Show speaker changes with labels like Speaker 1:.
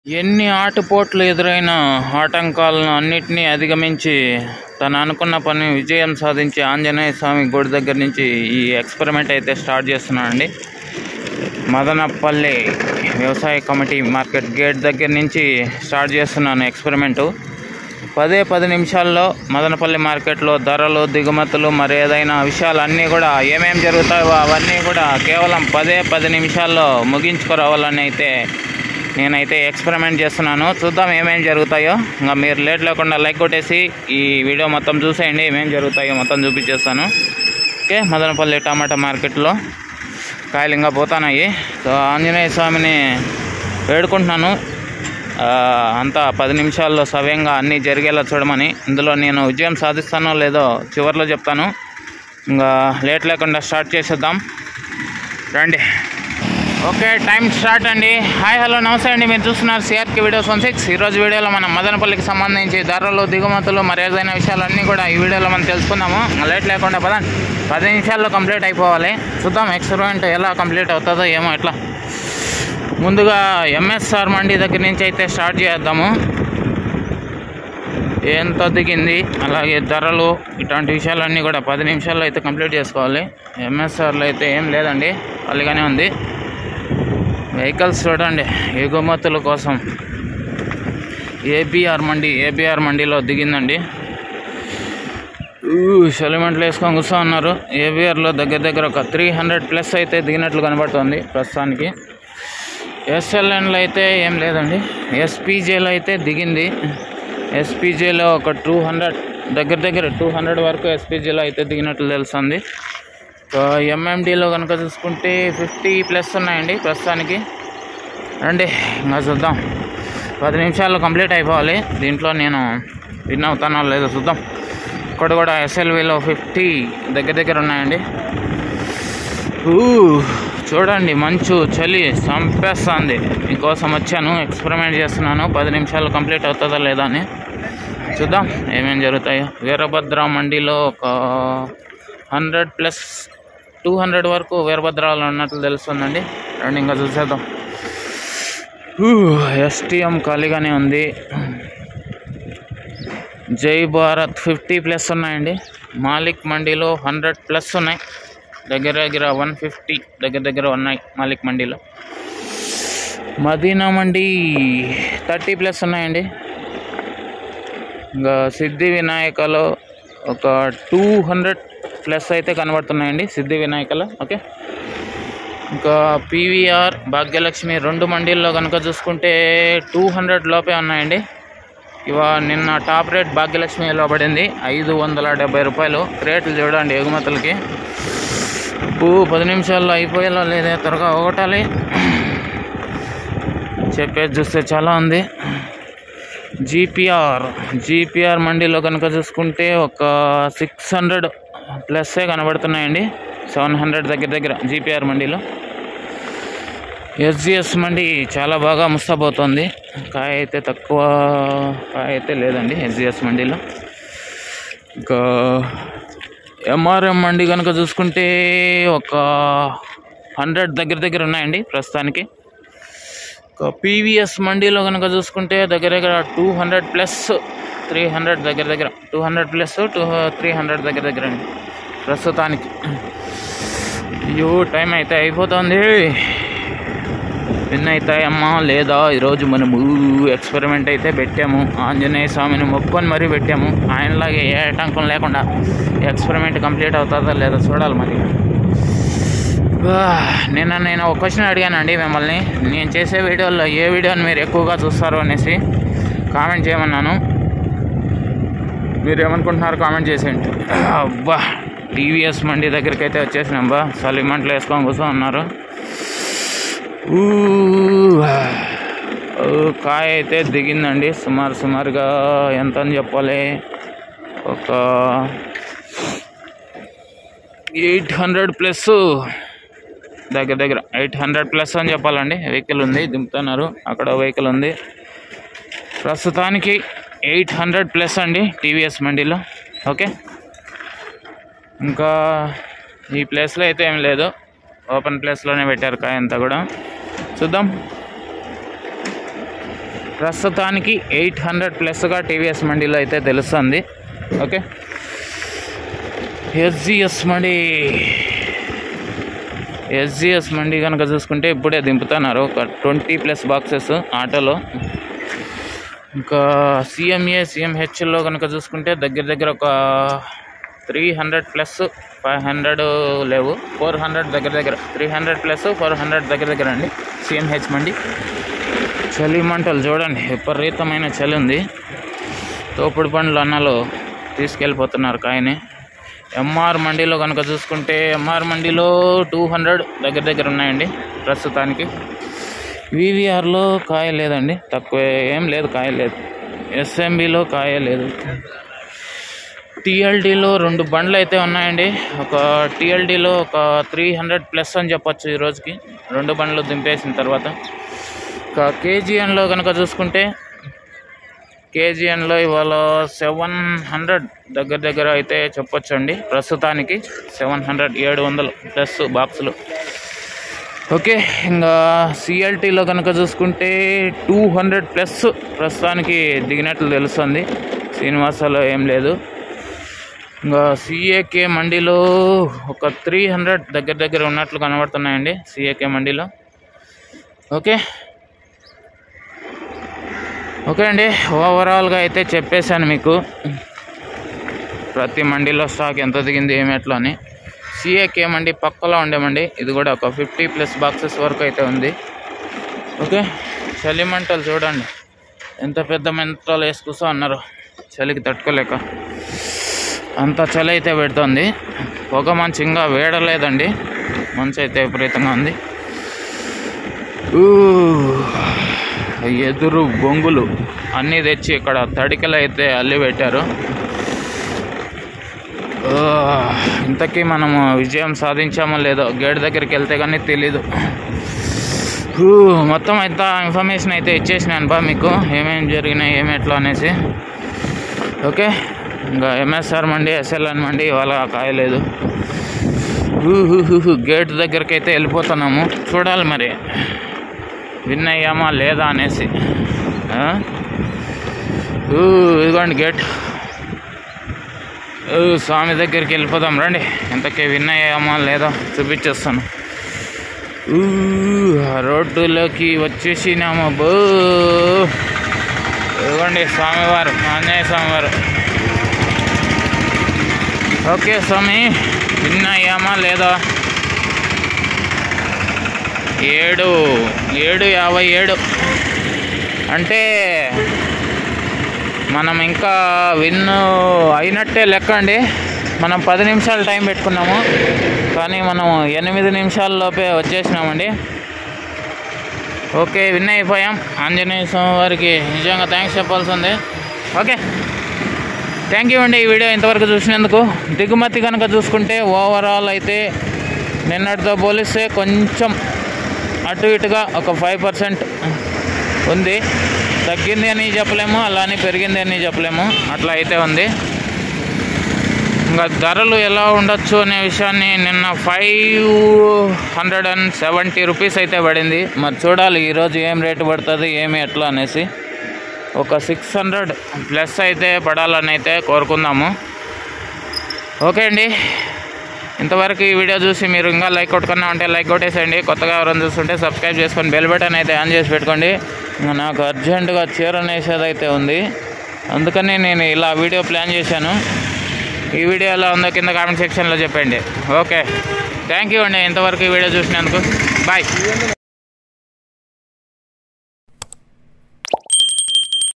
Speaker 1: ఎన్ని ఆటుపోట్లు ఎదురైనా ఆటంకాలను అన్నిటినీ అధిగమించి తను అనుకున్న పని విజయం సాధించి ఆంజనేయ స్వామి గుడి దగ్గర నుంచి ఈ ఎక్స్పెరిమెంట్ అయితే స్టార్ట్ చేస్తున్నానండి. మదనపల్లి వ్యవసాయ కమిటీ మార్కెట్ గేట్ దగ్గర నుంచి స్టార్ట్ చేస్తున్నాను ఎక్స్పెరిమెంటు. 10 నిమిషాల్లో మదనపల్లి మార్కెట్లో ధరలు, దిగుమతులు, మరి ఏదైనా విషయాలన్నీ కూడా ఏమేమి జరుగుతాయో అవన్నీ కూడా కేవలం 10 నిమిషాల్లో ముగించుకురావాలని అయితే నేనైతే ఎక్స్పెరిమెంట్ చేస్తున్నాను. చూద్దాం ఏమేమి జరుగుతాయో. ఇంకా మీరు లేట్ లేకుండా లైక్ కొట్టేసి ఈ వీడియో మొత్తం చూసేయండి. ఏమేమి జరుగుతాయో మొత్తం చూపించేస్తాను. ఓకే, మదనపల్లి టమాటా మార్కెట్లో కాయలు ఇంకా పోతున్నాయి. సో ఆంజనేయ స్వామిని వేడుకుంటున్నాను అంతా 10 నిమిషాల్లో సవ్యంగా అన్నీ జరిగేలా చూడమని. ఇందులో నేను విజయం సాధిస్తానో లేదో చివరిలో చెప్తాను. ఇంకా లేట్ లేకుండా స్టార్ట్ చేసేద్దాం రండి. ఓకే, టైం స్టార్ట్ అండి. హాయ్, హలో, నమస్తే అండి. మీరు చూస్తున్నారు సిఆర్కే వీడియోస్ 16. ఈరోజు వీడియోలో మనం మదనపల్లికి సంబంధించి ధరలు, దిగుమతులు, మరి ఏదైనా విషయాలన్నీ కూడా ఈ వీడియోలో మనం తెలుసుకుందాము. లేట్ లేకుండా 10 నిమిషాల్లో కంప్లీట్ అయిపోవాలి. చూద్దాం ఎక్స్పెరిమెంట్ ఎలా కంప్లీట్ అవుతుందో ఏమో. ఎట్లా ముందుగా ఎంఎస్ఆర్ మండి దగ్గర నుంచి అయితే స్టార్ట్ చేద్దాము. ఎంత దిగింది, అలాగే ధరలు, ఇట్లాంటి విషయాలన్నీ కూడా 10 నిమిషాల్లో అయితే కంప్లీట్ చేసుకోవాలి. ఎంఎస్ఆర్లో అయితే ఏం లేదండి, ఖాళీగానే ఉంది. వెహికల్స్ చూడండి ఎగుమతుల కోసం ఏబిఆర్ మండిలో దిగిందండి. సెలిమెంట్లు వేసుకొని కూర్చో ఉన్నారు. ఏబిఆర్లో దగ్గర ఒక 300+ అయితే దిగినట్లు కనబడుతుంది ప్రస్తుతానికి. ఎస్ఎల్ఎన్లో అయితే ఏం లేదండి. ఎస్పీజేలో అయితే దిగింది. ఎస్పీజేలో ఒక 200 దగ్గర 200 వరకు ఎస్పీజేలో అయితే దిగినట్లు తెలుస్తుంది. ఎంఎండీలో కనుక చూసుకుంటే 50+ ఉన్నాయండి ప్రస్తుతానికి. రండి ఇంకా చూద్దాం. 10 నిమిషాల్లో కంప్లీట్ అయిపోవాలి. దీంట్లో నేను విన్ అవుతానో లేదో చూద్దాం. ఇక్కడ కూడా ఎస్ఎల్వీలో 50 దగ్గర ఉన్నాయండి. చూడండి మంచు, చలి చంపేస్తుంది. మీకోసం వచ్చాను, ఎక్స్పెరిమెంట్ చేస్తున్నాను. 10 నిమిషాలు కంప్లీట్ అవుతుందా లేదా అని చూద్దాం ఏమేమి జరుగుతాయో. వీరభద్ర మండిలో ఒక 100+ 200 వరకు వీరభద్రాలు ఉన్నట్లు తెలుస్తుందండి. రండి ఇంకా చూసేద్దాం. ఎస్టీఎం ఖాళీగానే ఉంది. జై భారత్ 50+ ఉన్నాయండి. మాలిక్ మండిలో 100+ ఉన్నాయి. దగ్గర 150 దగ్గర ఉన్నాయి మాలిక్ మండిలో. మదీనా మండి 30+ ఉన్నాయండి. ఇంకా సిద్ధి వినాయకలో ఒక 200+ అయితే కనబడుతున్నాయండి సిద్ధి వినాయకలో. ఓకే, ఇంకా పీవీఆర్, భాగ్యలక్ష్మి 2 మండీల్లో కనుక చూసుకుంటే 200 లోపే ఉన్నాయండి. నిన్న టాప్ రేట్ భాగ్యలక్ష్మిలో పడింది 570 రూపాయలు. రేట్లు చూడండి ఎగుమతులకి. 10 నిమిషాల్లో అయిపోయేలా లేదా, త్వరగా ఒకటాలి. చెప్పేది చూస్తే చాలా ఉంది. జీపీఆర్ మండీలో కనుక చూసుకుంటే ఒక 600+ కనబడుతున్నాయండి. 700 దగ్గర జీపీఆర్ మండీలో. ఎస్జిఎస్ మండి చాలా బాగా ముస్తాబోతోంది. కాయ అయితే లేదండి ఎస్జిఎస్ మండీలో. ఇంకా ఎంఆర్ఎం మండి కనుక చూసుకుంటే ఒక 100 దగ్గర ఉన్నాయండి ప్రస్తుతానికి. పీవీఎస్ మండీలో కనుక చూసుకుంటే దగ్గర 200+ 300 దగ్గర 200+ 300 దగ్గర అండి ప్రస్తుతానికి. టైం అయితే అయిపోతుంది. విన్ అవుతాయమ్మా లేదా? ఈరోజు మనము ఎక్స్పెరిమెంట్ అయితే పెట్టాము. ఆంజనేయ స్వామిని మొక్కుని మరీ పెట్టాము. ఆయనలాగే ఏ ఆటంకం లేకుండా ఎక్స్పెరిమెంట్ కంప్లీట్ అవుతుందా లేదా చూడాలి మరి. నేను ఒక క్వశ్చన్ అడిగానండి మిమ్మల్ని. నేను చేసే వీడియోల్లో ఏ వీడియోని మీరు ఎక్కువగా చూస్తారు అనేసి కామెంట్ చేయమన్నాను. మీరు ఏమనుకుంటున్నారు కామెంట్ చేసేయండి. అబ్బా, టీవీఎస్ మండి దగ్గరికి అయితే వచ్చేసినాం. సలిమంట్లు వేసుకొని కూర్చొని ఉన్నారు. కాయ అయితే దిగిందండి. సుమారుగా ఎంత అని చెప్పాలి, ఒక 800+ దగ్గర 800+ అని చెప్పాలండి. వెహికల్ ఉంది, దింపుతున్నారు. అక్కడ వెహికల్ ఉంది. ప్రస్తుతానికి 800+ అండి టీవీఎస్ మండీలో. ఓకే, ఇంకా ఈ ప్లేస్లో అయితే ఏం లేదు, ఓపెన్ ప్లేస్లోనే పెట్టారు కాయ అంతా కూడా. చూద్దాం. ప్రస్తుతానికి 800 ప్లస్గా టీవీఎస్ మండీలో అయితే తెలుస్తుంది. ఓకే, ఎస్జిఎస్ మండీ కనుక చూసుకుంటే ఇప్పుడే దింపుతున్నారు ఒక 20+ బాక్సెస్ ఆటోలో. ఇంకా సిఎంహెచ్లో కనుక చూసుకుంటే దగ్గర ఒక 300+ 500 లేవు, 400 దగ్గర 300+ 400 దగ్గర అండి సిఎంహెచ్ మండి. చలి మంటలు చూడండి, విపరీతమైన చలి ఉంది. తోపుడు పండ్లు అన్నలు తీసుకెళ్ళిపోతున్నారు కాయని. ఎంఆర్ మండీలో కనుక చూసుకుంటే ఎంఆర్ మండీలో 200 దగ్గర ఉన్నాయండి ప్రస్తుతానికి. వివిఆర్లో కాయ లేదండి, తక్కువ ఏం లేదు, కాయ లేదు. ఎస్ఎంబిలో కాయ లేదు. టీఎల్డీలో 2 బండ్లు అయితే ఉన్నాయండి. ఒక టీఎల్డీలో ఒక 300+ అని చెప్పొచ్చు ఈ రోజుకి, 2 బండ్లు దింపేసిన తర్వాత. ఇంకా కేజీఎన్లో కనుక చూసుకుంటే కేజీఎన్లో ఇవాళ 700 దగ్గర అయితే చెప్పొచ్చు అండి ప్రస్తుతానికి. 700+ బాక్సులు. ఓకే, ఇంకా సిఎల్టీలో కనుక చూసుకుంటే 200+ ప్రస్తుతానికి దిగినట్లు తెలుస్తుంది. శ్రీనివాసాలో ఏం లేదు. ఇంకా సిఏకే మండీలో ఒక 300 దగ్గర ఉన్నట్లు కనబడుతున్నాయండి సిఏకే మండీలో. ఓకే అండి, ఓవరాల్గా అయితే చెప్పేశాను మీకు ప్రతి మండీలో స్టాక్ ఎంత దిగింది ఏమెట్లో అని. సిఏకే మండి పక్కలో ఉండే మండి, ఇది కూడా ఒక 50+ బాక్సెస్ వరకు అయితే ఉంది. ఓకే, చలి మంటలు చూడండి ఎంత పెద్ద మంటలు వేసి కూర్చో అన్నారు, చలికి తట్టుకోలేక అంత చలి అయితే పెడుతుంది. పొగ మంచి ఇంకా వేడలేదండి, మంచి అయితే విపరీతంగా ఉంది. ఎదురు బొంగులు అన్నీ తెచ్చి ఇక్కడ తడికలు అయితే అల్లి పెట్టారు. ఇంతకీ మనము విజయం సాధించామో లేదో గేట్ దగ్గరికి వెళ్తే కానీ తెలీదు. మొత్తం అయితే ఇన్ఫర్మేషన్ అయితే ఇచ్చేసినాను బా మీకు, ఏమేమి జరిగినాయి ఏమెట్లా అనేసి. ఓకే, ఇంకా ఎంఎస్ఆర్ మండి ఎస్ఎల్ఎన్ మండి ఇవాళ కాయలేదు. గేట్ దగ్గరికి అయితే వెళ్ళిపోతున్నాము, చూడాలి మరి విన్ అయ్యామా లేదా అనేసి. ఇదిగోండి గేట్, స్వామి దగ్గరికి వెళ్ళిపోదాం రండి. ఎంతకే విన్ అయ్యామా లేదా చూపించేస్తాను. రోడ్డులోకి వచ్చేసినాము. ఇదిగోండి స్వామివారు, ఆంజనేయ స్వామివారు. ఓకే స్వామి, విన్ అయ్యామా లేదా? 7:57 అంటే మనం ఇంకా విన్ అయినట్టే లెక్క అండి. మనం 10 నిమిషాలు టైం పెట్టుకున్నాము, కానీ మనం 8 నిమిషాల్లోపే వచ్చేసినామండి. ఓకే, విన్ అయిపోయాం. ఆంజనేయ స్వామి వారికి నిజంగా థ్యాంక్స్ చెప్పాల్సింది. ఓకే, థ్యాంక్ యూ అండి ఈ వీడియో ఇంతవరకు చూసినందుకు. దిగుమతి కనుక చూసుకుంటే ఓవరాల్ అయితే నిన్నటితో పోలిస్తే కొంచెం అటు ఇటుగా ఒక 5% ఉంది. తగ్గింది అని చెప్పలేము, అలానే పెరిగింది అని చెప్పలేము, అట్లా అయితే ఉంది. ఇంకా ధరలు ఎలా ఉండొచ్చు అనే విషయాన్ని నిన్న 570 రూపీస్ అయితే పడింది. మరి చూడాలి ఈరోజు ఏం రేటు పడుతుంది ఏమి ఎట్లా అనేసి. ఒక 600+ అయితే పడాలని అయితే కోరుకుందాము. ఓకే అండి, ఇంతవరకు ఈ వీడియో చూసి మీరు ఇంకా లైక్ కొట్టుకున్నా ఉంటే లైక్ కొట్టేసేయండి. కొత్తగా ఎవరైనా చూస్తుంటే సబ్స్క్రైబ్ చేసుకొని బెల్ బటన్ అయితే ఆన్ చేసి పెట్టుకోండి. ఇంకా నాకు అర్జెంటుగా చీర నేసేది అయితే ఉంది, అందుకని నేను ఇలా వీడియో ప్లాన్ చేశాను. ఈ వీడియో ఎలా ఉందో కింద కామెంట్ సెక్షన్లో చెప్పండి. ఓకే, థ్యాంక్ యూ అండి ఇంతవరకు ఈ వీడియో చూసినందుకు. బాయ్.